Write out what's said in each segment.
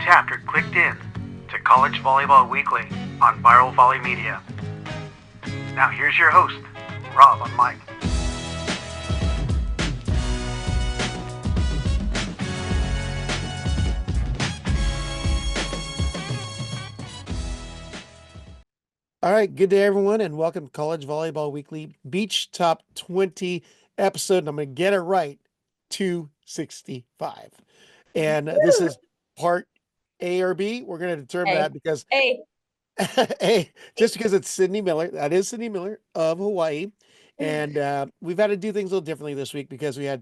chapter clicked in to College Volleyball Weekly on Viral Volley Media. Now here's your host, Rob on mic. All right, good day, everyone, and welcome to College Volleyball Weekly Beach Top 20 episode. And I'm going to get it right, 265. And this is part A or B. We're going to determine that because A, just because it's Sydney Miller, that is Sydney Miller of Hawaii. And we've had to do things a little differently this week because we had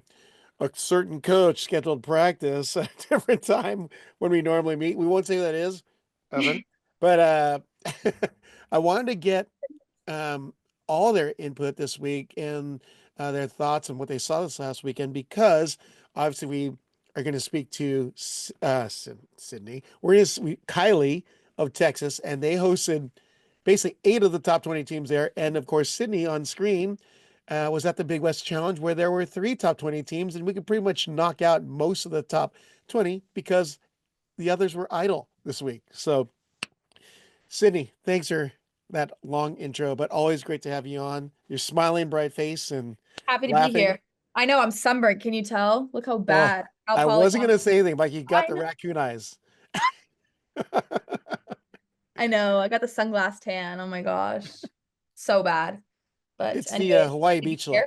a certain coach scheduled practice at a different time when we normally meet. We won't say who that is, Evan, but I wanted to get all their input this week and their thoughts on what they saw this last weekend, because obviously we are going to speak to Sydney. We're going to Kylie of Texas, and they hosted basically 8 of the top 20 teams there. And of course, Sydney on screen was at the Big West Challenge, where there were 3 top 20 teams, and we could pretty much knock out most of the top 20 because the others were idle this week. So, Sydney, thanks for that long intro, but always great to have you on. Your smiling, bright face and happy to laughing. be here. I know I'm sunburned. Can you tell? Look how bad. I wasn't going to say anything, but you got the raccoon eyes. I know. I got the sunglass tan. Oh my gosh. So bad. But it's the Hawaii Beach look.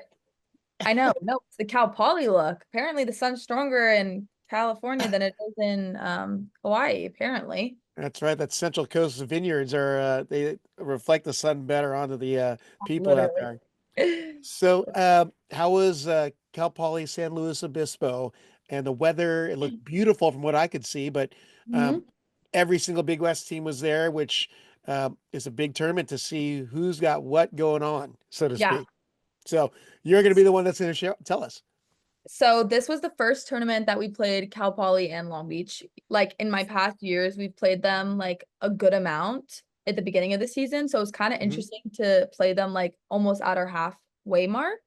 I know. No, it's the Cal Poly look. Apparently the sun's stronger in California than it is in Hawaii, apparently. That's right. That Central Coast vineyards are they reflect the sun better onto the people out there. So how was Cal Poly San Luis Obispo and the weather? It looked beautiful from what I could see, but every single Big West team was there, which is a big tournament to see who's got what going on, so to speak. So you're going to be the one that's going to tell us. So this was the first tournament that we played Cal Poly and Long Beach. Like in my past years, we've played them like a good amount at the beginning of the season. So it was kind of interesting to play them like almost at our halfway mark.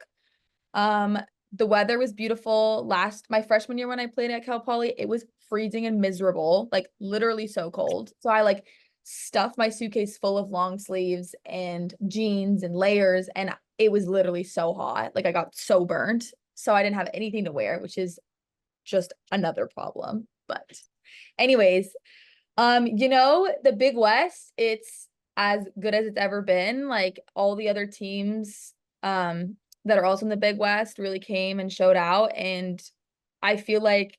The weather was beautiful. My freshman year when I played at Cal Poly, it was freezing and miserable, like literally so cold. So I like stuffed my suitcase full of long sleeves and jeans and layers, and it was literally so hot. Like I got so burnt. So I didn't have anything to wear, which is just another problem. But anyways, the Big West, it's as good as it's ever been. Like all the other teams that are also in the Big West really came and showed out. And I feel like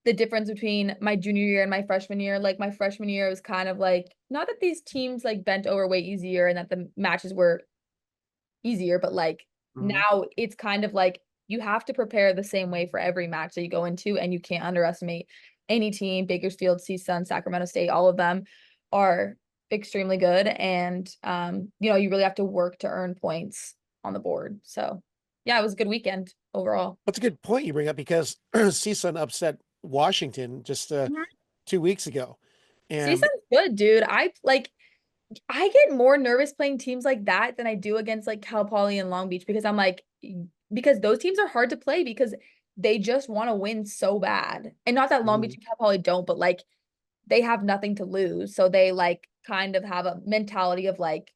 the difference between my junior year and my freshman year, like my freshman year was kind of like, not that these teams like bent over way easier and that the matches were easier, but like now it's kind of like you have to prepare the same way for every match that you go into, and you can't underestimate any team. Bakersfield, CSUN, Sacramento State, all of them are extremely good. And, you really have to work to earn points on the board. So yeah, it was a good weekend overall. That's a good point you bring up, because CSUN upset Washington just 2 weeks ago. And CSUN's good, dude. I get more nervous playing teams like that than I do against like Cal Poly and Long Beach, because I'm like, because those teams are hard to play because they just want to win so bad. And not that Long Beach and Cal Poly don't, but like they have nothing to lose. So they like kind of have a mentality of like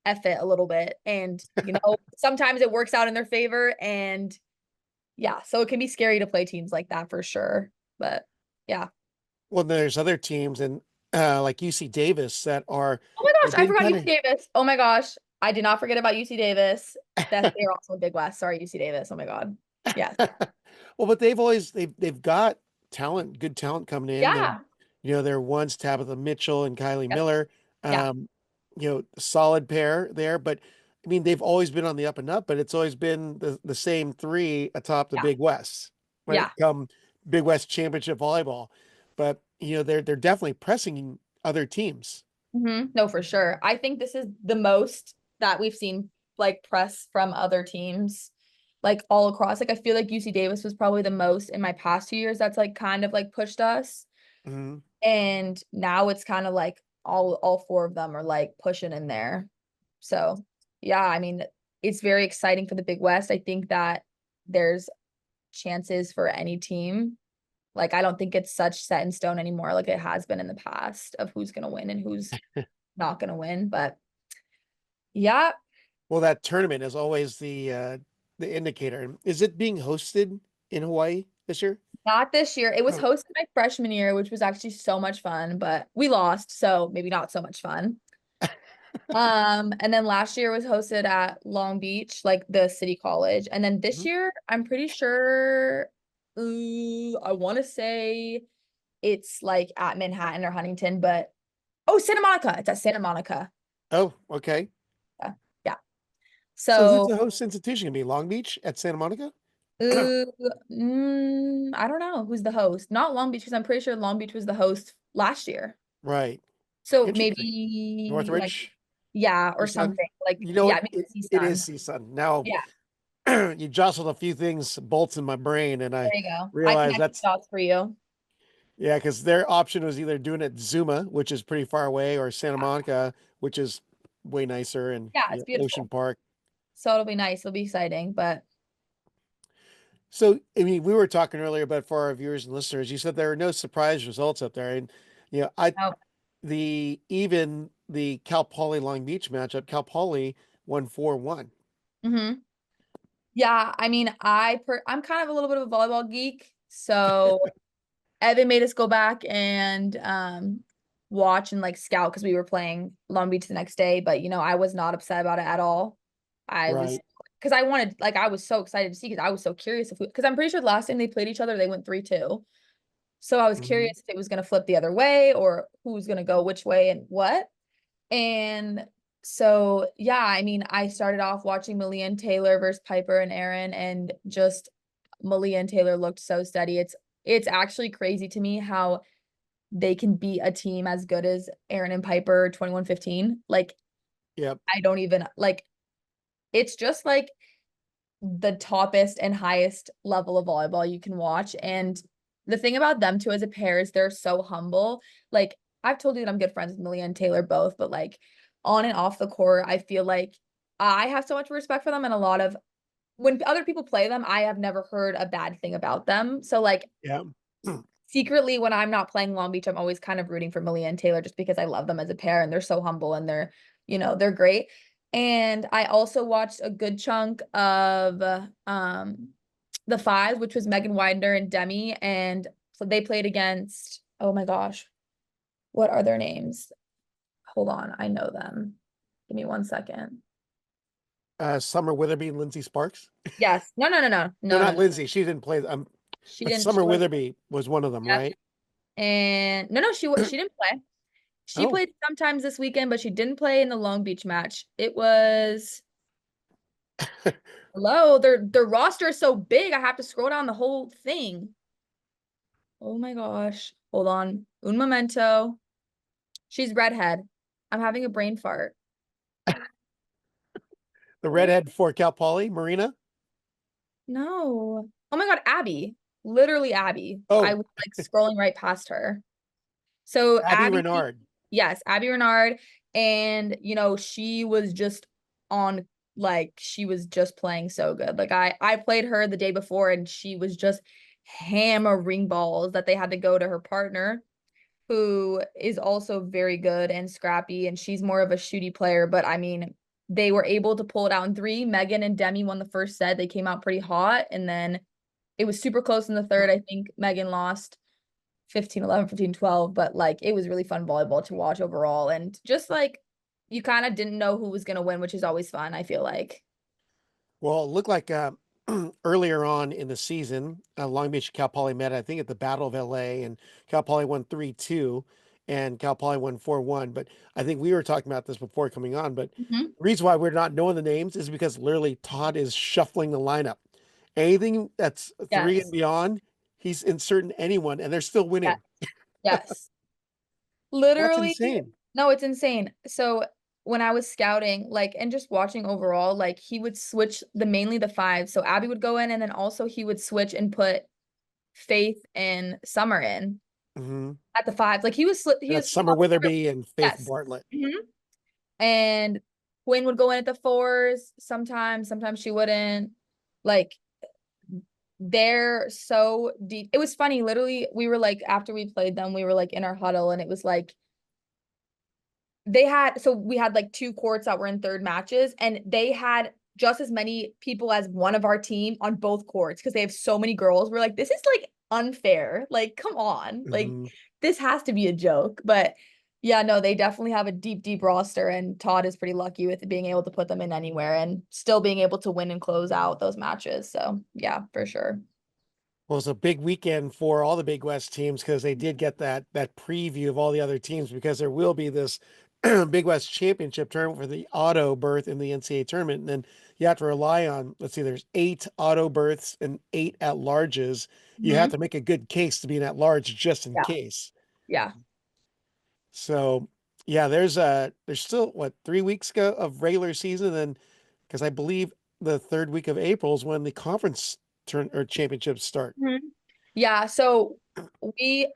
F it a little bit. And, sometimes it works out in their favor. And yeah, so it can be scary to play teams like that for sure. But yeah. Well, there's other teams and like UC Davis that are. Oh my gosh, I forgot UC Davis. Oh my gosh. I did not forget about UC Davis. They're also in Big West. Sorry, UC Davis. Oh my God. Yes. Well, but they've got talent, good talent coming in. Yeah. There once Tabitha Mitchell and Kylie Miller. Solid pair there. But I mean, they've always been on the up and up, but it's always been the same 3 atop the Big West when it come Big West Championship volleyball. But they're definitely pressing other teams. No, for sure. I think this is the most that we've seen like press from other teams, like all across. Like I feel like UC Davis was probably the most in my past 2 years that's like kind of like pushed us. And now it's kind of like all 4 of them are like pushing in there. So yeah, I mean, it's very exciting for the Big West. I think that there's chances for any team Like, I don't think it's such set in stone anymore like it has been in the past of who's going to win and who's not going to win. But yeah. Well, that tournament is always the indicator. Is it being hosted in Hawaii this year? Not this year. It was Oh. hosted my freshman year, which was actually so much fun, but we lost, so maybe not so much fun. And then last year was hosted at Long Beach, like the city college. And then this year, I'm pretty sure, I want to say it's like at Manhattan or Huntington, but Santa Monica. It's at Santa Monica. Oh, okay. Yeah. So who's So the host institution gonna be? Long Beach at Santa Monica? I don't know who's the host. Not Long Beach, because I'm pretty sure Long Beach was the host last year. Right. So Interesting. maybe like, Northridge? yeah, or CSUN? something. Like, You know, yeah, maybe it CSUN. is CSUN. Now, Yeah, you jostled a few things, bolts in my brain, and I there you go. I realized connected that's, dots for you. yeah, because their option was either doing it at Zuma, which is pretty far away, or Santa Monica, which is way nicer, and Yeah, it's Ocean beautiful. Park. So it'll be nice. It'll be exciting. But So, I mean, we were talking earlier, but for our viewers and listeners, you said there are no surprise results up there. And, no. the Cal Poly Long Beach matchup, Cal Poly won 4-1. Yeah, I mean, I'm kind of a little bit of a volleyball geek. So Evan made us go back and watch and like scout because we were playing Long Beach the next day. But I was not upset about it at all. I was Right. because I was so excited to see because I was so curious because I'm pretty sure the last time they played each other, they went 3-2. So I was curious if it was gonna flip the other way or who was gonna go which way and what. And so yeah, I mean, I started off watching Malia and Taylor versus Piper and Aaron, and just Malia and Taylor looked so steady. It's actually crazy to me how they can beat a team as good as Aaron and Piper 21-15. Like, Yep. I don't even like it's just like the toppest and highest level of volleyball you can watch. And the thing about them two as a pair is they're so humble. Like, I've told you that I'm good friends with Malia and Taylor both, but like on and off the court, I feel like I have so much respect for them, and a lot of when other people play them, I have never heard a bad thing about them. So like, Yeah. secretly, when I'm not playing Long Beach, I'm always kind of rooting for Malia and Taylor just because I love them as a pair and they're so humble and they're great. And I also watched a good chunk of the five, which was Megan Widener and Demi, and so they played against, oh my gosh, what are their names? Hold on, I know them. Give me 1 second. Summer Witherby and Lindsay Sparks. Yes. No. No, not Lindsay. She didn't play. She But didn't. Summer Witherby was one of them, Yes. right? And no, she didn't play. She played sometimes this weekend, but she didn't play in the Long Beach match. It was hello, their roster is so big, I have to scroll down the whole thing. Oh my gosh. Hold on. Un momento. She's redhead. I'm having a brain fart. The redhead for Cal Poly, Marina? No. Oh my God, Abby. Literally Abby. Oh. I was like scrolling right past her. So Abby Renard. Yes, Abby Renard. And she was just on, like, she was just playing so good. Like, I played her the day before and she was just hammering balls that they had to go to her partner, who is also very good and scrappy, and she's more of a shooty player. But I mean, they were able to pull it out in three. Megan and Demi won the first set. They came out pretty hot, and then it was super close in the third. I think Megan lost 15-11, 15-12, but like it was really fun volleyball to watch overall. And just like you kind of didn't know who was going to win, which is always fun, I feel like. Well, it looked like earlier on in the season, Long Beach and Cal Poly met, I think, at the Battle of LA, and Cal Poly won 3-2 and Cal Poly won 4-1. But I think we were talking about this before coming on, but the reason why we're not knowing the names is because literally Todd is shuffling the lineup. Anything that's 3 and beyond, he's inserting anyone and they're still winning. Yes. Literally. That's insane. No, it's insane. So when I was scouting, like, and just watching overall, like he would switch mainly the five. So Abby would go in, and then also he would switch and put Faith and Summer in at the fives. Like he was Summer Witherby and Faith Bartlett. And Quinn would go in at the fours sometimes she wouldn't. Like, they're so deep. It was funny. Literally, we were like, after we played them, we were like in our huddle, and it was like we had like 2 courts that were in third matches, and they had just as many people as one of our team on both courts because they have so many girls. We're like, this is like unfair. Like, come on. Like, this has to be a joke. But yeah, no, they definitely have a deep, deep roster, and Todd is pretty lucky with being able to put them in anywhere and still being able to win and close out those matches. So yeah, for sure. Well, it's a big weekend for all the Big West teams because they did get that preview of all the other teams, because there will be this Big West Championship tournament for the auto berth in the NCAA tournament. And then you have to rely on, let's see, there's 8 auto berths and 8 at-larges. You have to make a good case to be an at-large just in case. Yeah. So yeah, there's still what, 3 weeks ago of regular season, then because I believe the 3rd week of April is when the conference championships start. Yeah, so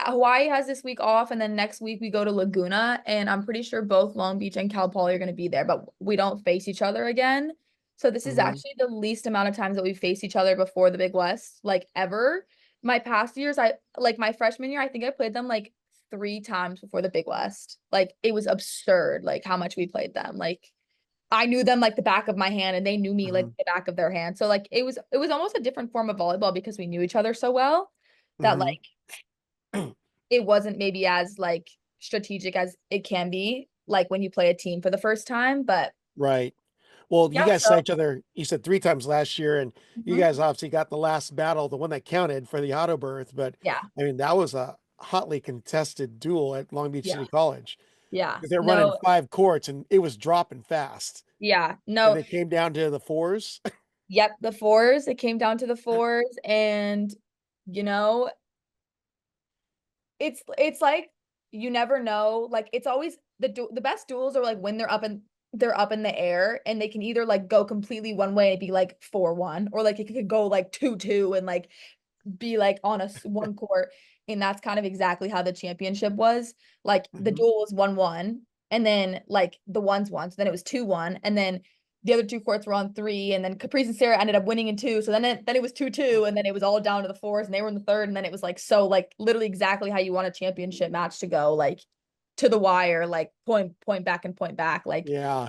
Hawaii has this week off, and then next week we go to Laguna, and I'm pretty sure both Long Beach and Cal Poly are going to be there, but we don't face each other again. So this is actually the least amount of times that we faced each other before the Big West, like ever. My past years, my freshman year, I think I played them like 3 times before the Big West. Like, it was absurd, like how much we played them. Like, I knew them like the back of my hand, and they knew me like the back of their hand. So like it was almost a different form of volleyball because we knew each other so well that like it wasn't maybe as like strategic as it can be like when you play a team for the first time. But right. Well, you yeah, guys saw each other, you said 3 times last year, and you Mhm. guys obviously got the last battle, the one that counted for the auto berth. But Yeah. I mean, that was a hotly contested duel at Long Beach Yeah. City College. Yeah. Because they're running No. 5 courts and it was dropping fast. Yeah. And No. they came down to the 4s. Yep. The 4s. It came down to the 4s, and you know, it's like you never know. Like, it's always the best duels are like when they're up in the air, and they can either like go completely one way and be like 4-1, or like it could go like 2-2 and like be like on a one court. And that's kind of exactly how the championship was. Like, the duel was 1-1, and then like the ones won, so then it was 2-1, and then the other 2 courts were on 3, and then Caprice and Sarah ended up winning in 2. So then it was 2-2, and then it was all down to the 4s, and they were in the 3rd, and then it was like, so like literally exactly how you want a championship match to go, like to the wire, like point back and point back, like yeah.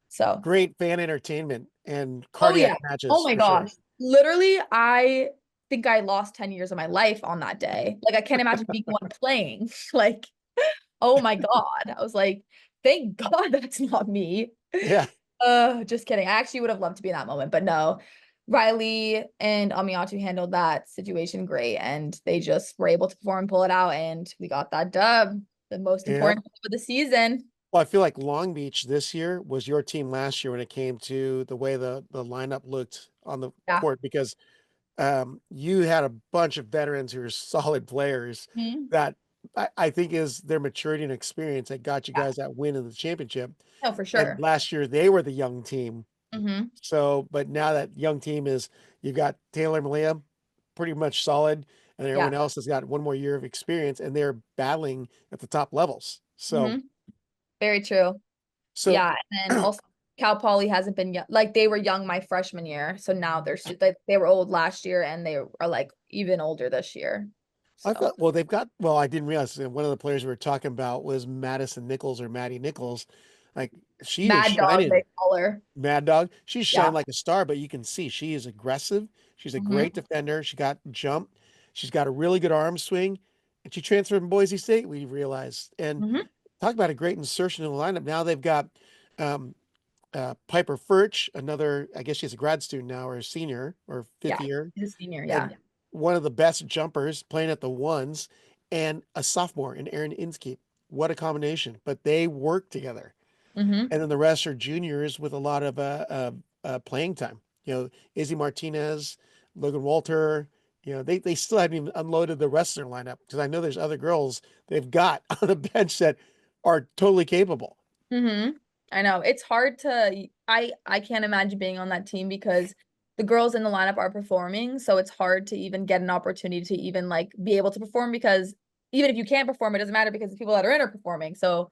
So Great fan entertainment and oh yeah, cardiac oh matches my for sure. gosh, literally I think I lost 10 years of my life on that day. Like, I can't imagine being one playing. Like, oh my God. I was like, thank God that's not me. Yeah. Just kidding. I actually would have loved to be in that moment, but no. Riley and Amiatu handled that situation great, and they just were able to perform and pull it out, and we got that dub, the most important of the season. Well, I feel like Long Beach this year was your team last year when it came to the way the lineup looked on the court, because you had a bunch of veterans who are solid players that I think is their maturity and experience that got you guys that win in the championship. Oh, for And sure. last year they were the young team. So, but now that young team you've got Taylor Malia, pretty much solid, and everyone else has got 1 more year of experience, and they're battling at the top levels. So, very true. so yeah, and then also Cal Poly hasn't been young. Like, they were young my freshman year, so now like they were old last year, and they are like even older this year. I thought, well, I didn't realize that one of the players we were talking about was Madison Nichols, or Maddie Nichols. Like, she is Mad Dog, shining. they call her. Mad Dog. She's Yeah. shined like a star, but you can see she is aggressive. She's a great defender. She got jump. She's got a really good arm swing, and she transferred from Boise State, we realized. And talk about a great insertion in the lineup. Now they've got Piper Furch, another, I guess she's a grad student now, or a senior, or 5th year. She's a senior, And one of the best jumpers playing at the ones, and a sophomore in Erin Inskeep. What a combination. But they work together. And then the rest are juniors with a lot of playing time. You know, Izzy Martinez, Logan Walter. You know, they still haven't even unloaded the rest of their lineup, because I know there's other girls they've got on the bench that are totally capable. I know. It's hard to I can't imagine being on that team because the girls in the lineup are performing, so it's hard to even get an opportunity to even like be able to perform, because even if you can't perform, it doesn't matter because the people that are in are performing. So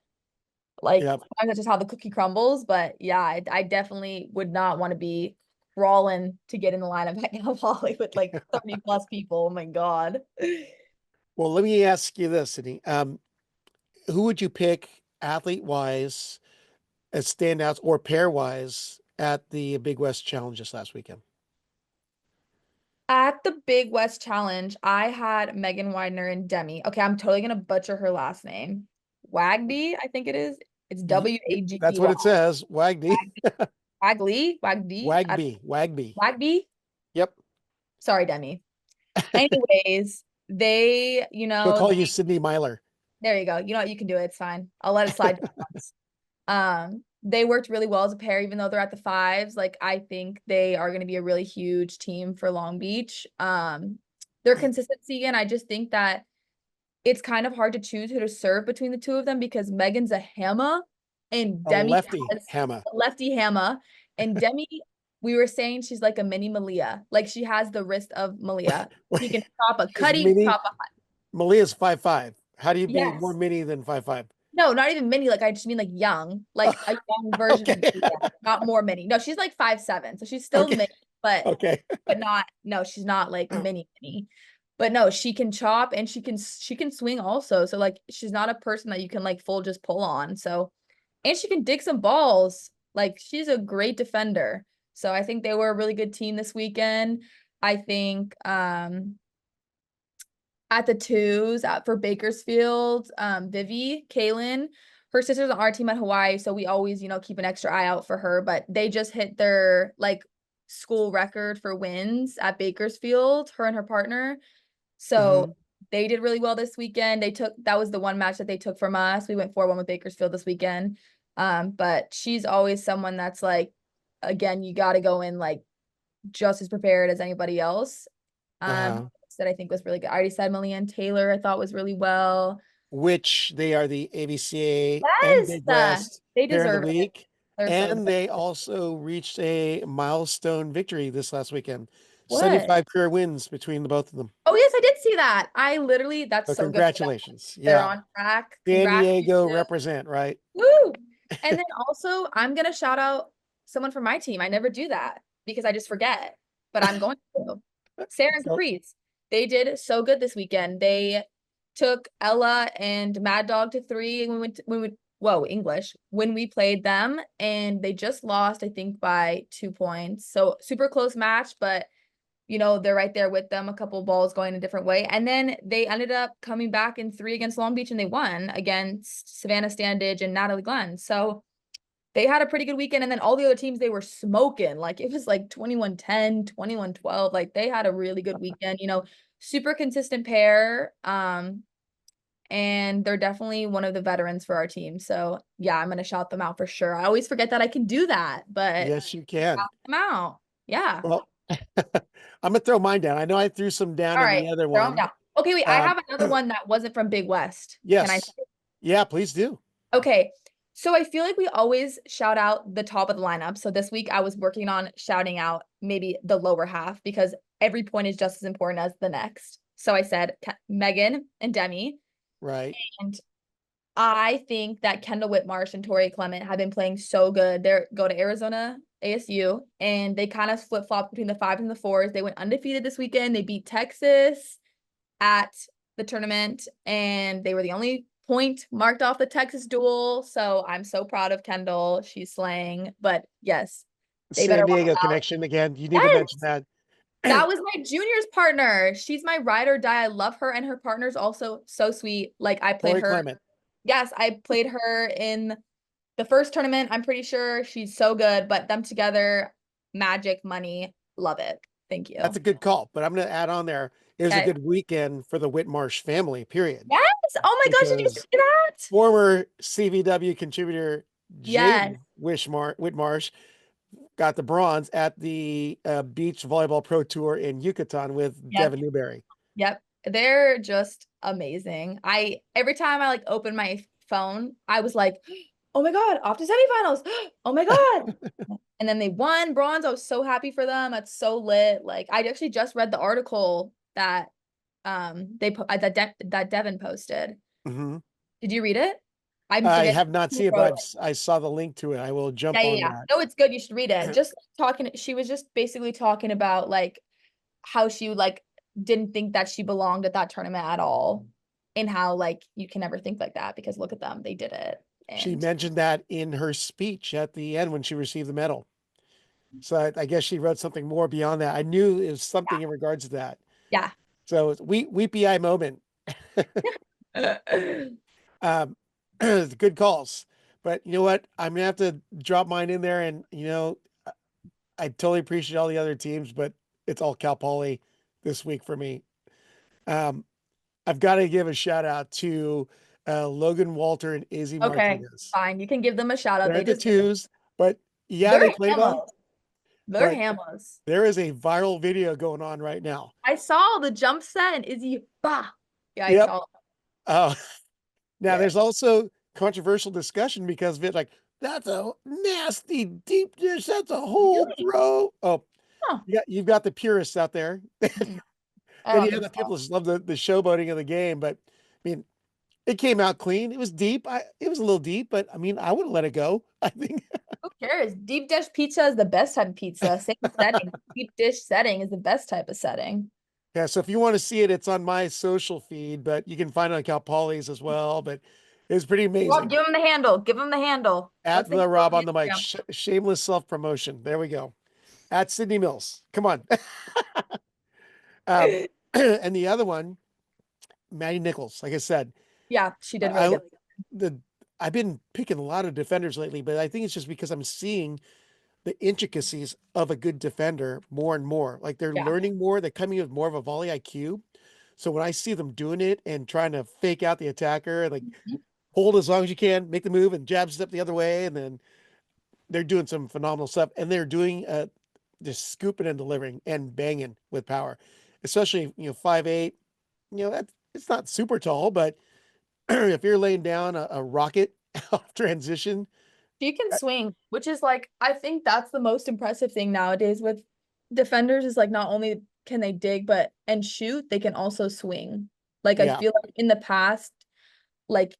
like, sometimes that's just how the cookie crumbles. But yeah, I definitely would not want to be crawling to get in the lineup at Cal Poly with like 30 plus people. Oh my God. Well, let me ask you this, Sydney. Who would you pick athlete-wise as standouts or pair-wise at the Big West Challenge this last weekend? At the Big West Challenge, I had Megan Widener and Demi. Okay, I'm totally gonna butcher her last name. Wagby, I think it is. It's W-A-G-B-Y. That's what it says. Wagby. Wagby. Wagby. Wagby. Yep. Sorry, Demi. Anyways, they, She'll call you Sydney Myler. There you go. You know what? You can do it. It's fine. I'll let it slide. They worked really well as a pair, even though they're at the fives. Like, I think they are going to be a really huge team for Long Beach. Their consistency, and I just think that it's kind of hard to choose who to serve between the two of them because Megan's a hammer and Demi lefty hammer. Lefty hammer. And Demi, we were saying she's like a mini Malia. Like, she has the wrist of Malia. She can chop a cutty, chop a Malia's 5'5". How do you be more mini than 5'5"? No, not even mini. Like, I just mean like young, like a young version of Malia, not more mini. No, she's like 5'7", so she's still mini, but not. No, she's not like mini. But no, she can chop and she can swing also. So like, she's not a person that you can like full just pull on. So, and she can dig some balls. Like, she's a great defender. So I think they were a really good team this weekend. I think at the twos for Bakersfield, Vivi, Kaylin, her sister's on our team at Hawaii. So we always, keep an extra eye out for her, but they just hit their like school record for wins at Bakersfield, her and her partner. So they did really well this weekend. That was the one match that they took from us. We went 4-1 with Bakersfield this weekend. But she's always someone that's like, again, you got to go in like just as prepared as anybody else. That I think was really good. I already said Malian Taylor, I thought was really well. Which they are the AVCA and Big West they deserve the week. And they also reached a milestone victory this last weekend. What? 75 career wins between the both of them. Oh, yes, I did see that. That's so congratulations. Good. They're on track. San Diego represent, right? Woo! And then also, I'm going to shout out someone from my team. I never do that because I just forget, but I'm going to. Sarah and Caprice. They did so good this weekend. They took Ella and Mad Dog to 3, and when we played them, and they just lost, I think, by 2 points. So super close match, but they're right there with them, a couple balls going a different way. And then they ended up coming back in 3 against Long Beach, and they won against Savannah Standage and Natalie Glenn. So they had a pretty good weekend. And then all the other teams, they were smoking. Like, it was like 21-10, 21-12. Like, they had a really good weekend, super consistent pair. And they're definitely one of the veterans for our team. So yeah, I'm going to shout them out for sure. I always forget that I can do that, but yes, you can. Shout them out. Yeah. Well, I'm gonna throw mine down. I know I threw some down in the other one. Okay, wait, I have another one that wasn't from Big West. Yes. Can I say it? Yeah, please do. Okay. So I feel like we always shout out the top of the lineup. So this week I was working on shouting out maybe the lower half because every point is just as important as the next. So I said Megan and Demi. Right. And I think that Kendall Whitmarsh and Tori Clement have been playing so good. They go to Arizona ASU, and they kind of flip-flop between the 5s and the 4s. They went undefeated this weekend. They beat Texas at the tournament, and they were the only point marked off the Texas duel. So I'm so proud of Kendall. She's slaying. But yes, San Diego connection again. You need to mention that. That was my junior's partner. She's my ride or die. I love her, and her partner's also so sweet. Like, I played her. Clement. Yes, I played her in the first tournament. I'm pretty sure she's so good, but them together, magic, money, love it. Thank you. That's a good call, but I'm going to add on there. It was a good weekend for the Whitmarsh family, period. Yes. Oh my gosh, did you see that? Former CVW contributor Jade Whitmarsh got the bronze at the Beach Volleyball Pro Tour in Yucatan with Devin Newberry. Yep. They're just amazing. Every time I open my phone, I was like, oh my God, off to semifinals. Oh my God. And then they won bronze. I was so happy for them. That's so lit. Like, I actually just read the article that that Devin posted. Mm-hmm. Did you read it? I have not seen it, but I saw the link to it. I will jump on that. No, it's good. You should read it. Just talking, she was just basically talking about like how she like didn't think that she belonged at that tournament at all, and how like you can never think like that because look at them, they did it. And she mentioned that in her speech at the end when she received the medal. So I guess she wrote something more beyond that. I knew it was something in regards to that. Yeah. So weepy eye moment. Good calls. But you know what? I'm gonna have to drop mine in there, and I totally appreciate all the other teams, but it's all Cal Poly this week for me. I've got to give a shout out to Logan Walter and Izzy Martinez. Fine. You can give them a shout out. They're the twos, but yeah, they play well. They're hammers. There is a viral video going on right now. I saw the jump set and Izzy, bah. Yeah, I saw it. Oh, now there's also controversial discussion because of it. Like, that's a nasty deep dish. That's a whole throw. Oh, you've got the purists out there. And you have the people that love the showboating of the game. But I mean, it came out clean. It was deep. It was a little deep, but I mean, I would have let it go. I think. Who cares? Deep dish pizza is the best type of pizza. Same setting. Deep dish setting is the best type of setting. Yeah, so if you want to see it, it's on my social feed, but you can find it on Cal Poly's as well. But it was pretty amazing. Rob, give him the handle. Give him the handle. At the Rob on the mic. Shameless self-promotion. There we go. At Sydney Mills. Come on. And the other one, Maddie Nichols, like I said. Yeah, she did really good. I've been picking a lot of defenders lately, but I think it's just because I'm seeing the intricacies of a good defender more and more. Like they're learning more. They're coming with more of a volley IQ. So when I see them doing it and trying to fake out the attacker, like hold as long as you can, make the move and jab step the other way. And then they're doing some phenomenal stuff. And they're doing just scooping and delivering and banging with power, especially, 5'8", it's not super tall, but if you're laying down a rocket off transition, she can swing, which is like, I think that's the most impressive thing nowadays with defenders is like, not only can they dig, and shoot, they can also swing. Like, I feel like in the past, like,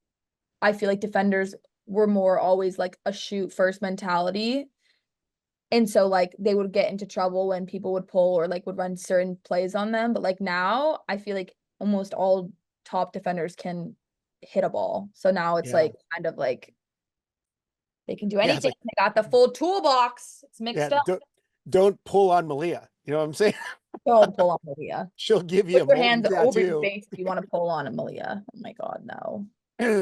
I feel like defenders were more always like a shoot first mentality. And so like they would get into trouble when people would pull or like would run certain plays on them. But like now I feel like almost all top defenders can hit a ball. So now it's like kind of like they can do anything. They got the full toolbox. It's mixed up. Don't pull on Malia. You know what I'm saying? Don't pull on Malia. She'll give you your hands over your face if you want to pull on a Malia. Oh my God, no.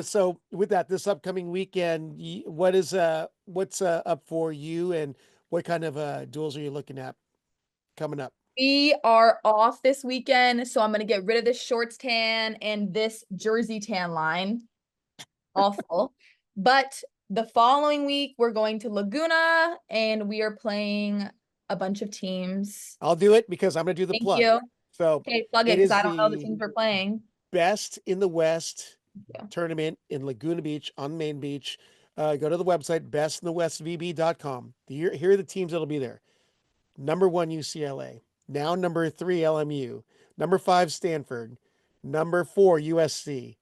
So with that, this upcoming weekend, what's up for you, and what kind of duels are you looking at coming up? We are off this weekend, so I'm going to get rid of this shorts tan and this jersey tan line. Awful. But the following week, we're going to Laguna, and we are playing a bunch of teams. I'll do it because I'm going to do the plug. Thank you. So okay, plug it because I don't know the teams we're playing. Best in the West tournament in Laguna Beach on the main beach. Go to the website, bestinthewestvb.com. Here are the teams that'll be there. Number 1, UCLA. Now number 3, LMU. Number 5, Stanford. Number 4, USC.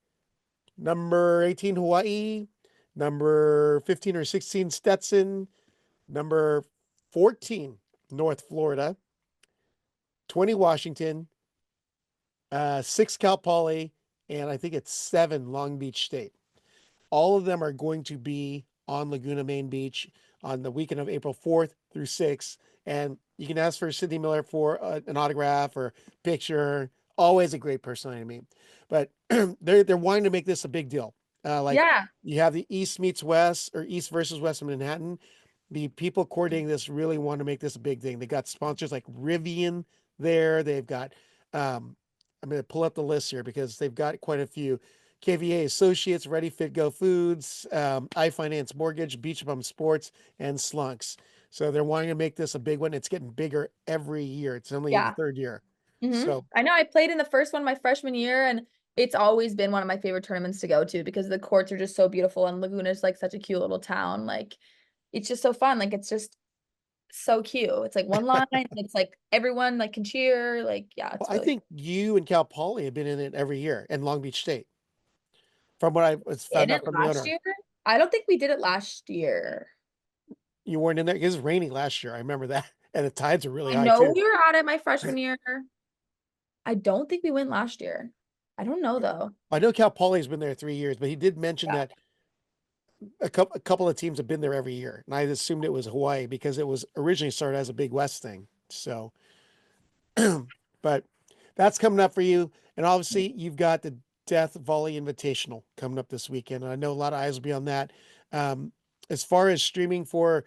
Number 18, Hawaii. Number 15 or 16, Stetson. Number 14, North Florida. 20, Washington. 6, Cal Poly. And I think it's 7, Long Beach State. All of them are going to be on Laguna Main Beach on the weekend of April 4th through 6th. And you can ask for Sydney Miller for an autograph or picture. Always a great personality to meet. But they're wanting to make this a big deal. You have the East meets West, or East versus West in Manhattan. The people coordinating this really want to make this a big thing. They got sponsors like Rivian there. They've got, I'm going to pull up the list here because they've got quite a few. KVA Associates, Ready Fit Go Foods, iFinance Mortgage, Beach Bum Sports, and Slunks. So they're wanting to make this a big one. It's getting bigger every year. It's only the third year. So I know I played in the first one my freshman year, and it's always been one of my favorite tournaments to go to because the courts are just so beautiful, and Laguna is like such a cute little town. Like it's just so fun. Like it's just so cute. It's like one line. It's like everyone like can cheer. Like I think you and Cal Poly have been in it every year, and Long Beach State. From what I was found out from the owner. I don't think we did it last year. You weren't in there? It was raining last year. I remember that. And the tides are really I high know too. we were at it my freshman year. I don't think we went last year. I don't know though. I know Cal Poly's been there 3 years, but he did mention Yeah. that a couple of teams have been there every year. And I assumed it was Hawaii because it was originally started as a Big West thing. So, but that's coming up for you. And obviously, you've got the Death Volley Invitational coming up this weekend. And I know a lot of eyes will be on that. Um, as far as streaming for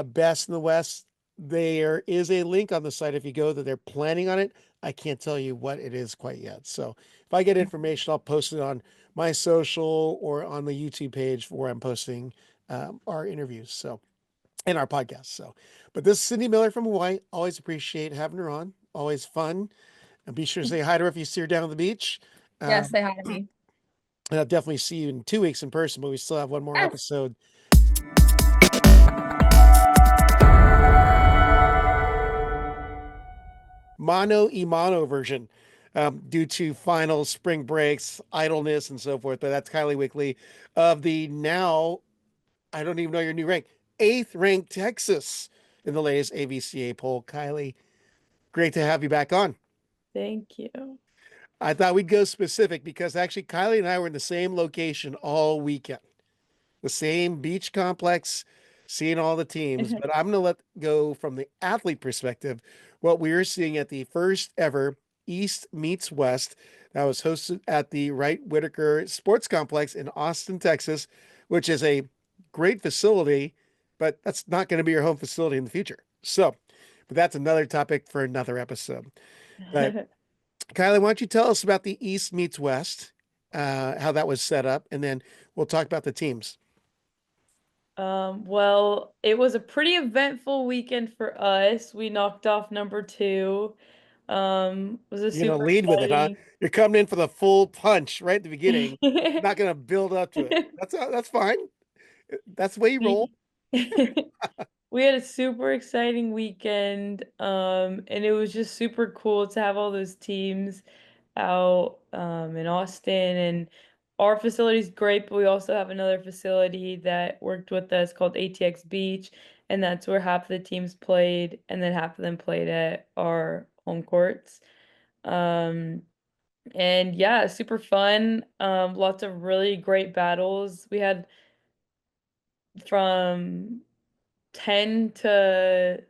Best in the West, there is a link on the site if you go that they're planning on it. I can't tell you what it is quite yet. So if I get information, I'll post it on my social or on the YouTube page where I'm posting our interviews. So and our podcast. So, but this is Cindy Miller from Hawaii. Always appreciate having her on. Always fun. And be sure to say hi to her if you see her down on the beach. Yes, Um, they had me. and I'll definitely see you in 2 weeks in person, but we still have one more Yes. episode. Mono e mono version due to final spring breaks, idleness, and so forth. But that's Kylie Wickley of the now, I don't even know your new rank, 8th ranked Texas in the latest AVCA poll. Kylie, great to have you back on. Thank you. I thought we'd go specific because actually Kylie and I were in the same location all weekend, the same beach complex, seeing all the teams. But I'm going to let go from the athlete perspective what we were seeing at the first ever East Meets West that was hosted at the Wright Whitaker Sports Complex in Austin, Texas, which is a great facility, but that's not going to be your home facility in the future. So, but that's another topic for another episode. But Kylie, why don't you tell us about the East Meets West, how that was set up, and then we'll talk about the teams. Well, it was a pretty eventful weekend for us. We knocked off number 2. Was a You're gonna super lead with it, huh? exciting. You're coming in for the full punch right at the beginning. Not gonna build up to it. That's fine. That's the way you roll. We had a super exciting weekend, and it was just super cool to have all those teams out in Austin. And our facility is great, but we also have another facility that worked with us called ATX Beach, and that's where half of the teams played, and then half of them played at our home courts. Um, and yeah, super fun. Lots of really great battles. We had from 10 to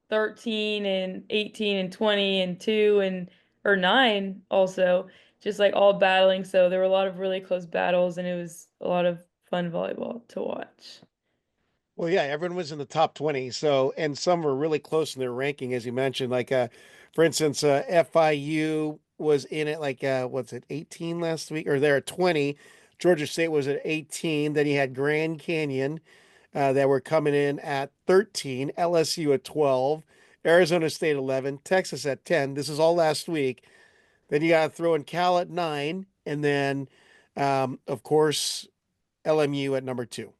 13 and 18 and 20 and 2 and or 9 also, just like all battling. So there were a lot of really close battles, and it was a lot of fun volleyball to watch. Well, yeah, everyone was in the top 20. So, and some were really close in their ranking, as you mentioned. Like, for instance, FIU was in it like, what's it, 18 last week, or they're at 20. Georgia State was at 18. Then you had Grand Canyon that were coming in at 13, LSU at 12, Arizona State 11, Texas at 10. This is all last week. Then you got to throw in Cal at 9, and then, of course, LMU at number 2.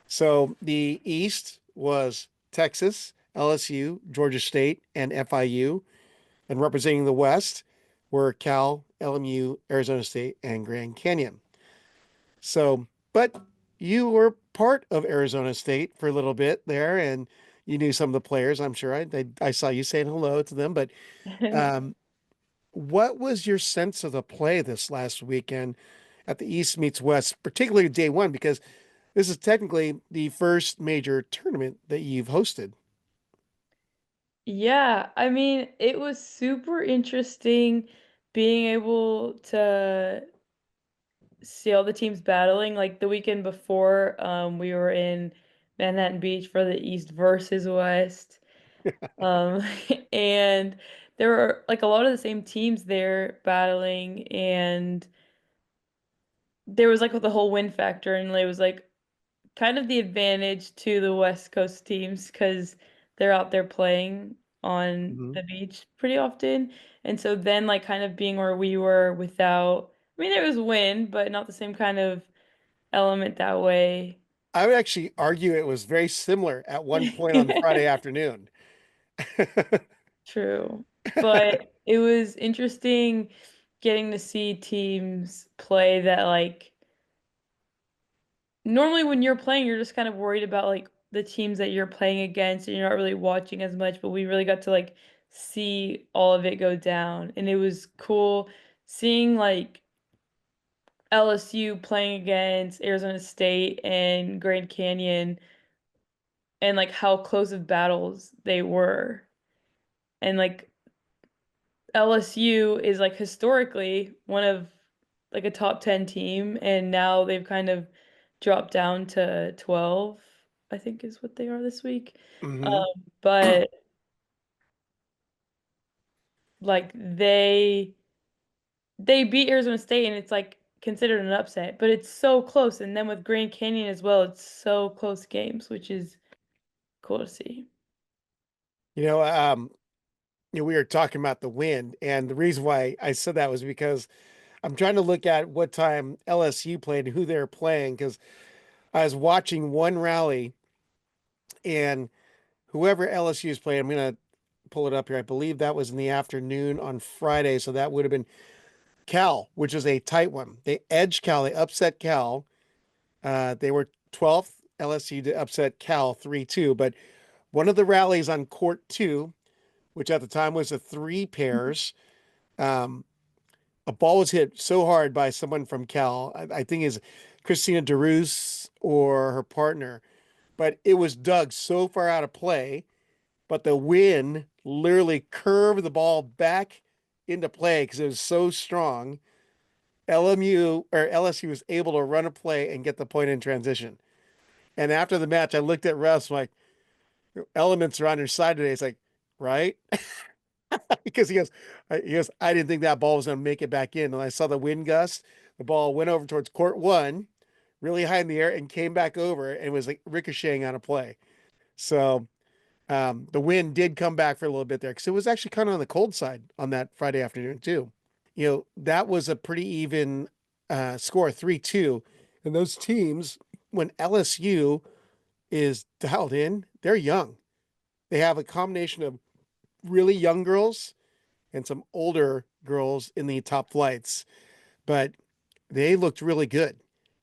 So the East was Texas, LSU, Georgia State, and FIU. And representing the West were Cal, LMU, Arizona State, and Grand Canyon. So, but you were part of Arizona State for a little bit there, and you knew some of the players. I'm sure I saw you saying hello to them. But um, what was your sense of the play this last weekend at the East Meets West, particularly day one? Because this is technically the first major tournament that you've hosted. Yeah, I mean, it was super interesting being able to see all the teams battling. Like the weekend before, we were in Manhattan Beach for the East versus West. Um, and there were like a lot of the same teams there battling, and there was like the whole win factor, and it was like kind of the advantage to the West Coast teams because they're out there playing on Mhm. the beach pretty often. And so then like kind of being where we were without, I mean, there was wind, but not the same kind of element that way. I would actually argue it was very similar at one point on Friday afternoon. True. But it was interesting getting to see teams play that like normally when you're playing, you're just kind of worried about like the teams that you're playing against and you're not really watching as much, but we really got to like see all of it go down. And it was cool seeing like LSU playing against Arizona State and Grand Canyon and like how close of battles they were. And like LSU is like historically one of like a top 10 team, and now they've kind of dropped down to 12, I think is what they are this week. But like they beat Arizona State and it's like considered an upset, but it's so close. And then with Grand Canyon as well, it's so close games, which is cool to see. You know, we were talking about the wind, and the reason why I said that was because I'm trying to look at what time LSU played and who they're playing, because I was watching one rally, and whoever LSU is playing, I'm gonna pull it up here. I believe that was in the afternoon on Friday, so that would have been Cal, which is a tight one. They edged Cal, they upset Cal. They were 12th. LSU to upset Cal 3-2, but one of the rallies on court two, which at the time was a three pairs, um, a ball was hit so hard by someone from Cal. I think is Christina DeRuse or her partner, but it was dug so far out of play. But the wind literally curved the ball back into play because it was so strong. LMU or LSU was able to run a play and get the point in transition. And after the match, I looked at Russ like, elements are on your side today. It's like, right? Because I didn't think that ball was going to make it back in. And I saw the wind gust. The ball went over towards court one, really high in the air, and came back over and was like ricocheting on a play. So the wind did come back for a little bit there because it was actually kind of on the cold side on that Friday afternoon too. That was a pretty even score, 3-2. And those teams, when LSU is dialed in, they're young. They have a combination of really young girls and some older girls in the top flights, but they looked really good.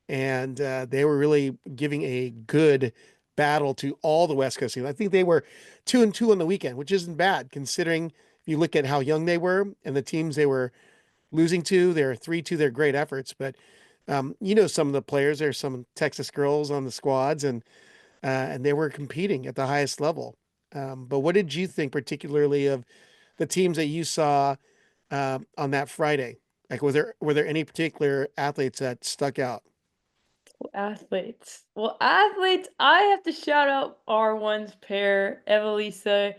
And they were really giving a good battle to all the West Coast teams. I think they were 2-2 on the weekend, which isn't bad considering if you look at how young they were and the teams they were losing to. They're 3-2. They're great efforts, but some of the players. There's some Texas girls on the squads, and they were competing at the highest level. But what did you think, particularly of the teams that you saw on that Friday? Like, were there any particular athletes that stuck out? Athletes. Well, athletes, I have to shout out R1's pair, Evelisa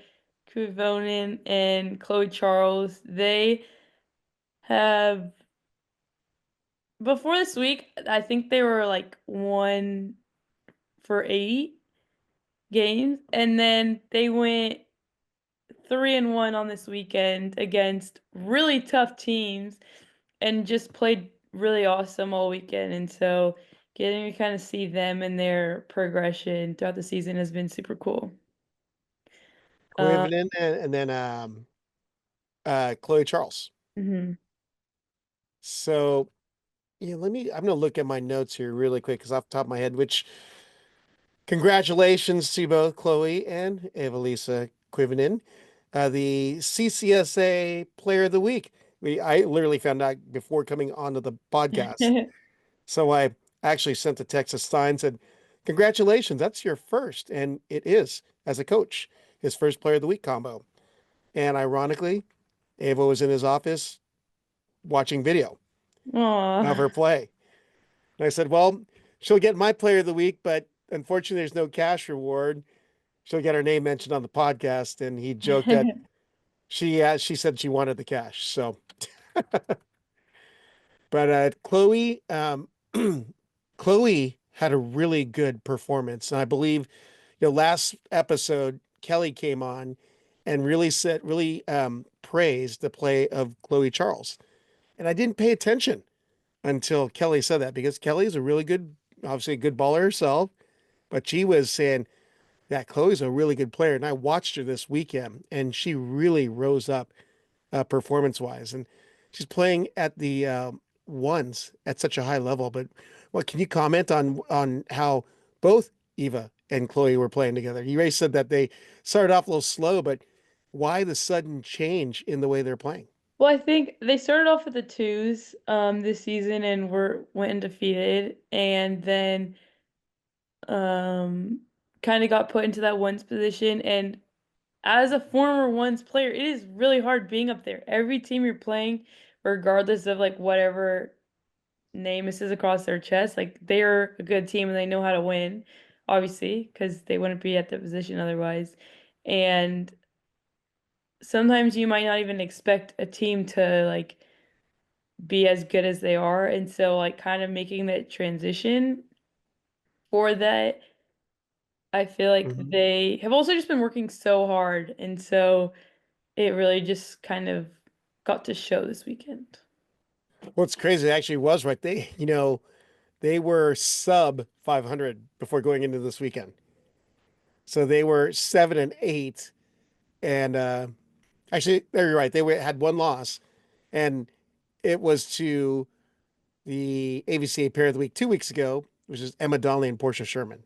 Kuvonen and Chloe Charles. They have, before this week, I think they were like 1 for 8 games, and then they went 3-1 on this weekend against really tough teams and just played really awesome all weekend. And so getting to kind of see them and their progression throughout the season has been super cool. Quiven and then Chloe Charles. Mhm. So I'm gonna look at my notes here really quick because off the top of my head, which congratulations to both Chloe and Evelisa Quivinen, the CCSA Player of the Week. I literally found out before coming onto the podcast. So I actually sent a text to Stein, said, congratulations, that's your first. And it is, as a coach, his first Player of the Week combo. And ironically, Ava was in his office watching video of her Aw. play. And I said, well, she'll get my Player of the Week, but unfortunately, there's no cash reward. She'll get her name mentioned on the podcast. And he joked that she said she wanted the cash. So, but Chloe, Chloe had a really good performance. And I believe, last episode, Kelly came on and really praised the play of Chloe Charles. And I didn't pay attention until Kelly said that because Kelly is a really good, obviously a good baller herself, but she was saying that Chloe's a really good player. And I watched her this weekend and she really rose up performance wise. And she's playing at the ones at such a high level. But what can you comment on how both Eva and Chloe were playing together? You already said that they started off a little slow, but why the sudden change in the way they're playing? Well, I think they started off with the twos this season and went undefeated, and then kind of got put into that ones position. And as a former ones player, it is really hard being up there. Every team you're playing, regardless of like whatever name is across their chest, like they're a good team and they know how to win, obviously, because they wouldn't be at the position otherwise. And sometimes you might not even expect a team to like be as good as they are. And so like kind of making that transition for that, I feel like they have also just been working so hard. And so it really just kind of got to show this weekend. Well, it's crazy. It actually was right. They were sub 500 before going into this weekend. So they were 7-8. And actually, you're right. Had one loss, and it was to the AVCA Pair of the Week 2 weeks ago, which is Emma Donnelly and Portia Sherman.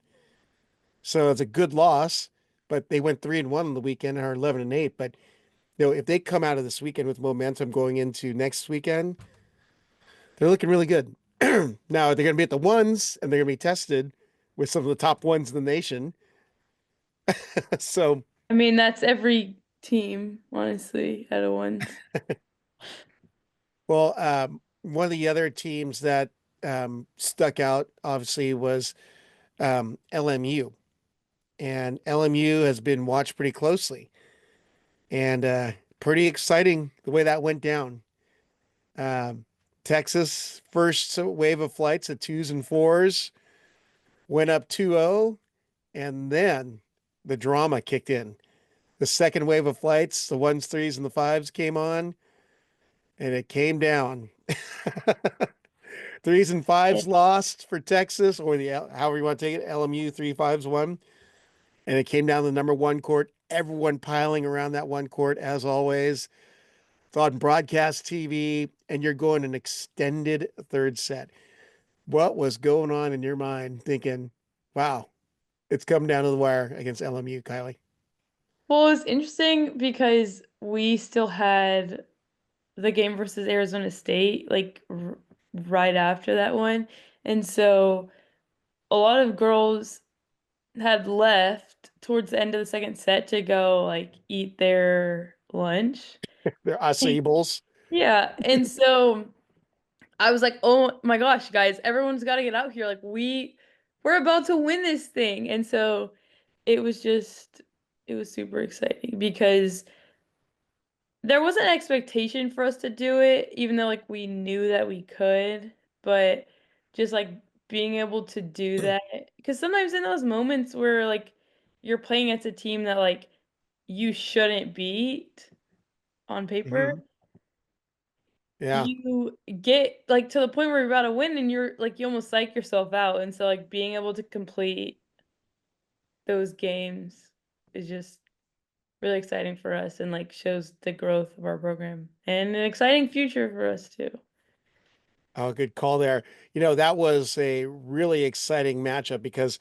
So it's a good loss, but they went 3-1 on the weekend and are 11-8. But if they come out of this weekend with momentum going into next weekend, they're looking really good. Now they're going to be at the ones, and they're going to be tested with some of the top ones in the nation. So, I mean, that's every team, honestly, at a ones. well, one of the other teams that stuck out, obviously, was LMU. And LMU has been watched pretty closely. And pretty exciting the way that went down. Um, Texas, first wave of flights at twos and fours, went up 2-0, and then the drama kicked in. The second wave of flights, the ones, threes, and the fives came on, and it came down. Threes and fives lost for Texas, or however you want to take it, LMU 3-5 won. And it came down to the number one court. Everyone piling around that one court, as always. It's on broadcast TV, and you're going an extended third set. What was going on in your mind thinking, wow, it's come down to the wire against LMU, Kylie? Well, it was interesting because we still had the game versus Arizona State like right after that one. And so a lot of girls had left towards the end of the second set to go like eat their lunch. They're acai bowls. Yeah. And so I was like, "Oh my gosh, guys, everyone's got to get out here. Like we're about to win this thing." And so it was super exciting because there was an expectation for us to do it, even though like we knew that we could, but just like being able to do that because sometimes in those moments where like you're playing against a team that like you shouldn't beat on paper, Yeah. you get like to the point where you're about to win and you're like you almost psych yourself out. And so like being able to complete those games is just really exciting for us and like shows the growth of our program and an exciting future for us too. Oh, good call there. That was a really exciting matchup because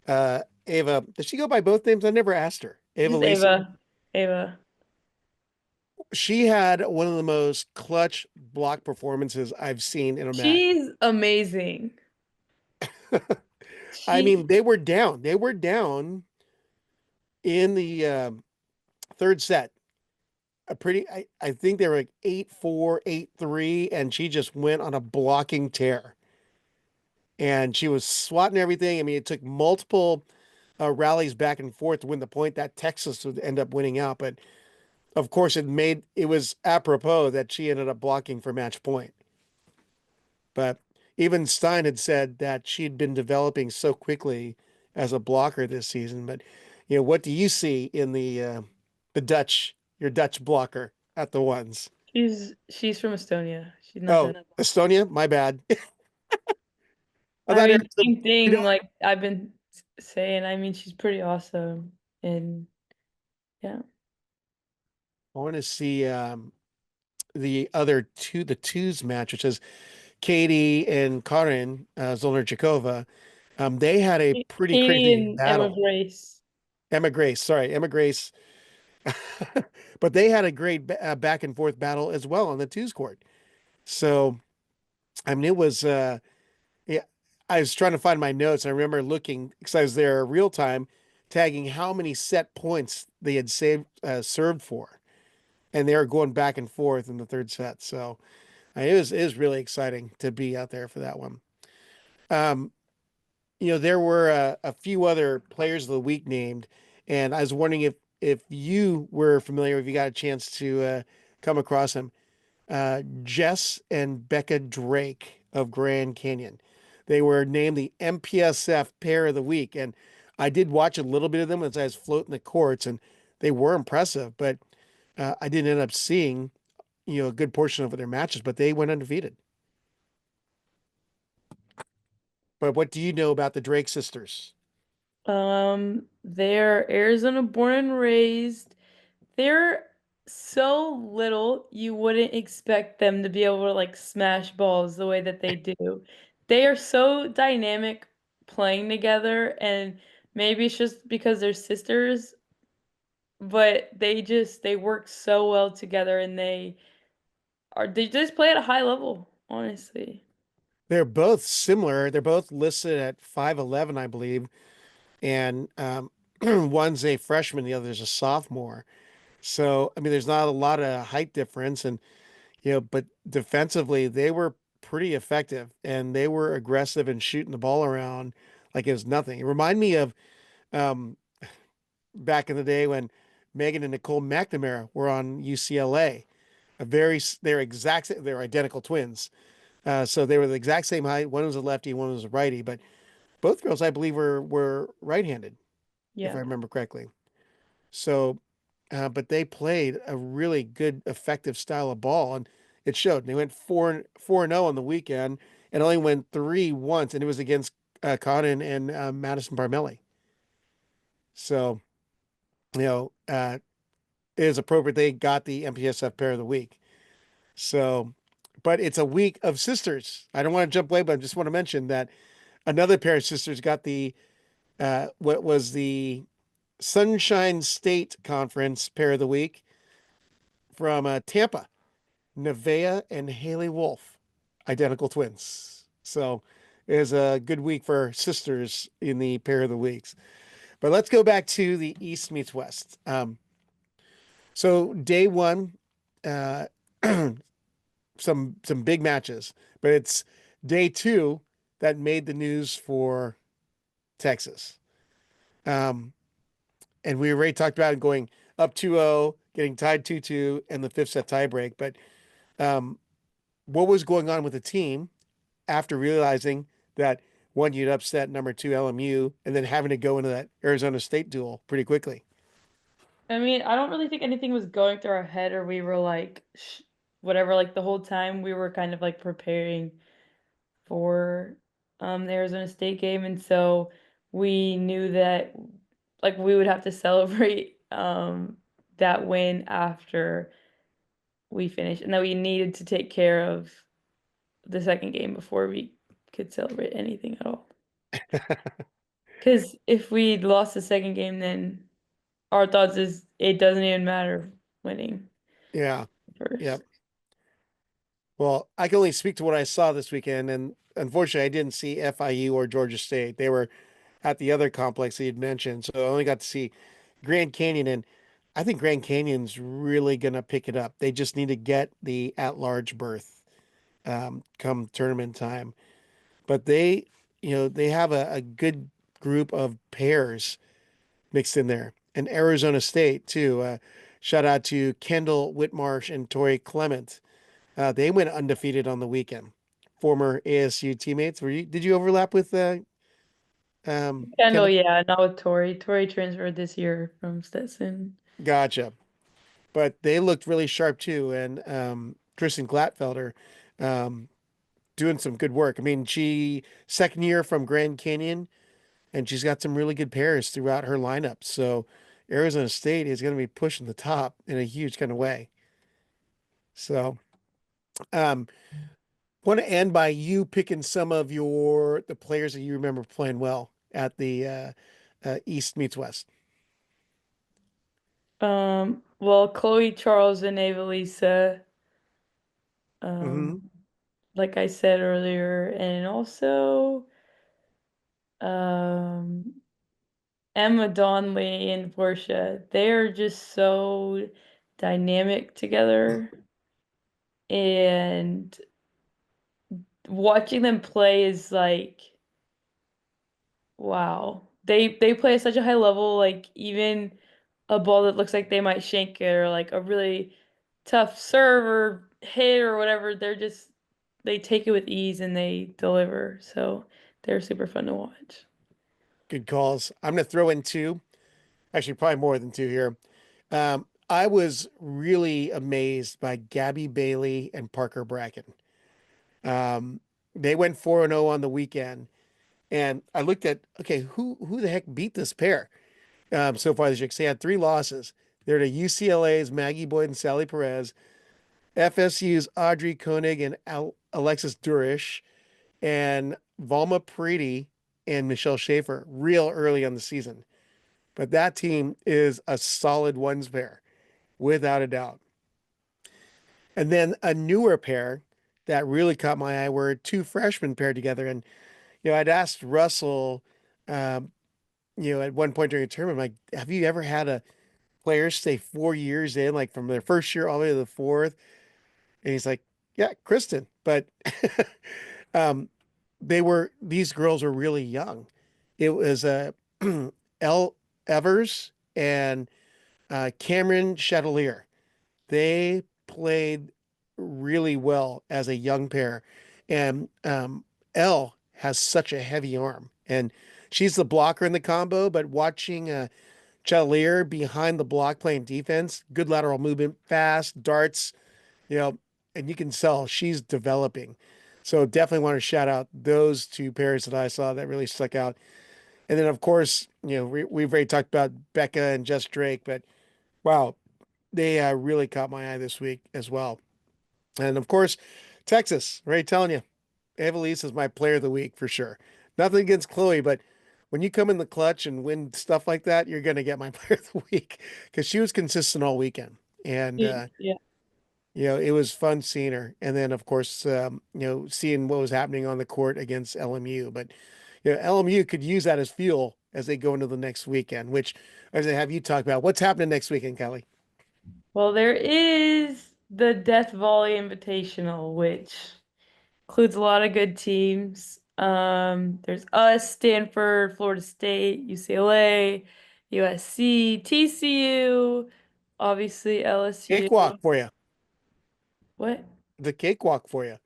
Ava, does she go by both names? I never asked her. Ava Just Lacey. Ava. She had one of the most clutch block performances I've seen in a match. She's amazing. I mean, they were down. They were down in the third set. I think they were like 8-4, 8-3, and she just went on a blocking tear. And she was swatting everything. I mean, it took multiple rallies back and forth to win the point that Texas would end up winning out. But of course, it was apropos that she ended up blocking for match point. But even Stein had said that she'd been developing so quickly as a blocker this season. But what do you see in your Dutch blocker at the ones? She's from Estonia. She's not Oh, that. Estonia, my bad. I mean, same thing. Like I've been saying. I mean, she's pretty awesome, and yeah. I want to see the twos match, which is Katie and Karin Zolnarchikova, they had a pretty Katie crazy and Emma battle. Grace. Emma Grace, sorry, Emma Grace. But they had a great back and forth battle as well on the twos court. So, I mean, it was, yeah, I was trying to find my notes. I remember looking because I was there real time, tagging how many set points they had served for. And they were going back and forth in the third set. So, it was really exciting to be out there for that one. Um, there were a few other players of the week named, and I was wondering if you were familiar, if you got a chance to come across them. Jess and Becca Drake of Grand Canyon. They were named the MPSF Pair of the Week, and I did watch a little bit of them as I was floating the courts, and they were impressive, but I didn't end up seeing a good portion of their matches, but they went undefeated. But what do you know about the Drake sisters? They're Arizona born and raised. They're so little, you wouldn't expect them to be able to like smash balls the way that they do. They are so dynamic playing together, and maybe it's just because they're sisters, but they work so well together, and they just play at a high level, honestly. They're both similar. They're both listed at 5'11", I believe, and one's a freshman, the other's a sophomore. So, I mean, there's not a lot of height difference, and but defensively, they were pretty effective, and they were aggressive and shooting the ball around like it was nothing. It reminded me of um, back in the day when Megan and Nicole McNamara were on UCLA. They're identical twins. So they were the exact same height. One was a lefty, one was a righty, but both girls, I believe, were right-handed, if I Yeah. remember correctly. So, but they played a really good, effective style of ball, and it showed. They went 4-0 on the weekend, and only went 3 once, and it was against Conan and Madison Parmelli. So, it is appropriate they got the MPSF Pair of the Week. So, but it's a week of sisters. I don't want to jump away, but I just want to mention that another pair of sisters got the what was the Sunshine State Conference Pair of the Week from Tampa, Nevaeh and Haley Wolf, identical twins. So it was a good week for sisters in the Pair of the Weeks. But let's go back to the East meets West. So day one, uh, some big matches, but it's day two that made the news for Texas. Um, and we already talked about it going up 2-0, getting tied 2-2, and the fifth set tiebreak. But um, what was going on with the team after realizing that one, you'd upset number two LMU, and then having to go into that Arizona State duel pretty quickly? I mean, I don't really think anything was going through our head, or we were like, whatever, like the whole time we were kind of like preparing for the Arizona State game, and so we knew that like we would have to celebrate that win after we finished, and that we needed to take care of the second game before we could celebrate anything at all. Because if we lost the second game, then our thoughts is it doesn't even matter winning Yeah. first. Yep. Well, I can only speak to what I saw this weekend, and unfortunately, I didn't see FIU or Georgia State. They were at the other complex that you'd mentioned, so I only got to see Grand Canyon, and I think Grand Canyon's really going to pick it up. They just need to get the at-large berth come tournament time. But they have a good group of pairs mixed in there, and Arizona State too. Shout out to Kendall Whitmarsh and Tori Clement. They went undefeated on the weekend. Former ASU teammates. Did you overlap with Kendall, Kendall? yeah, not with Tori. Tori transferred this year from Stetson. Gotcha. But they looked really sharp too. And Kristen Glatfelder um, doing some good work. I mean, she second year from Grand Canyon, and she's got some really good pairs throughout her lineup. So Arizona State is going to be pushing the top in a huge kind of way. So um, want to end by you picking some of the players that you remember playing well at the East meets West. Well, Chloe, Charles, and AVCA, like I said earlier, and also Emma Donnelly and Portia. They are just so dynamic together, and watching them play is like, wow. They play at such a high level, like even a ball that looks like they might shank it, or like a really tough serve or hit or whatever, they take it with ease and they deliver. So they're super fun to watch. Good calls. I'm going to throw in two, actually probably more than two here. I was really amazed by Gabby Bailey and Parker Bracken. They went 4-0 on the weekend, and I looked at, okay, who the heck beat this pair so far this year? 'Cause they had 3 losses. They're to UCLA's Maggie Boyd and Sally Perez, FSU's Audrey Koenig and Alexis Durish, and Valma Paridi and Michelle Schaefer real early on the season. But that team is a solid ones pair, without a doubt. And then a newer pair that really caught my eye were 2 freshmen paired together. And, I'd asked Russell, at one point during a tournament, like, have you ever had a player stay 4 years in, like from their first year all the way to the fourth? And he's like, yeah, Kristen. But these girls were really young. It was Elle Evers and Cameron Chatelier. They played really well as a young pair. And Elle has such a heavy arm. And she's the blocker in the combo, but watching Chatelier behind the block playing defense, good lateral movement, fast, darts, and you can tell she's developing. So definitely want to shout out those 2 pairs that I saw that really stuck out. And then, of course, we've already talked about Becca and Jess Drake, but wow, they really caught my eye this week as well. And of course, Texas, right? Telling you, Evelise is my player of the week for sure. Nothing against Chloe, but when you come in the clutch and win stuff like that, you're going to get my player of the week because she was consistent all weekend. And, Yeah. it was fun seeing her. And then, of course, seeing what was happening on the court against LMU. But, LMU could use that as fuel as they go into the next weekend, which, as I have you talk about, what's happening next weekend, Kelly? Well, there is the Death Volley Invitational, which includes a lot of good teams. There's us, Stanford, Florida State, UCLA, USC, TCU, obviously LSU. Cakewalk for you. What? The cakewalk for you.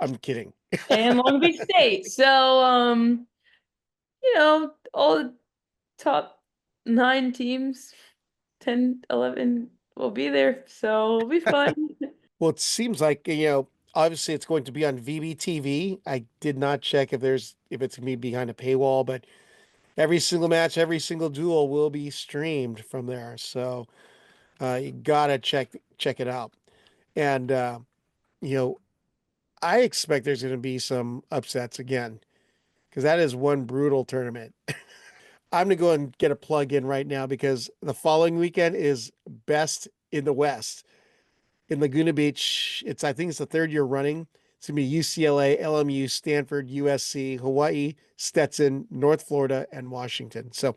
I'm kidding. And Long Beach State. So, all the top 9 teams, 10, 11 will be there. So it'll be fun. Well, it seems like, obviously it's going to be on VBTV. I did not check if it's going to be behind a paywall, but every single match, every single duel will be streamed from there. So you gotta check it out. And I expect there's going to be some upsets again because that is one brutal tournament. I'm going to go and get a plug in right now because the following weekend is Best in the West in Laguna Beach. I think it's the 3rd year running. It's going to be UCLA, LMU, Stanford, USC, Hawaii, Stetson, North Florida, and Washington. So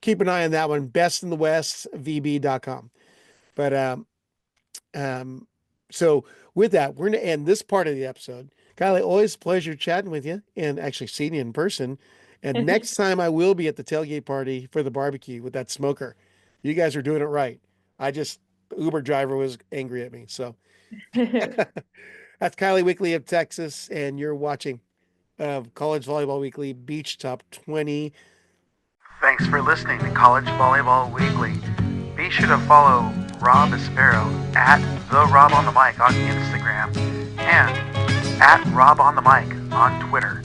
keep an eye on that one. Best in the West, VB.com. But so with that, we're going to end this part of the episode. Kylie, always a pleasure chatting with you and actually seeing you in person. And next time I will be at the tailgate party for the barbecue with that smoker. You guys are doing it right. The Uber driver was angry at me. So that's Kylie Weekly of Texas, and you're watching College Volleyball Weekly Beach Top 20. Thanks for listening to College Volleyball Weekly. Be sure to follow Rob Aspero at the Rob on the Mic on Instagram and at Rob on the Mic on Twitter.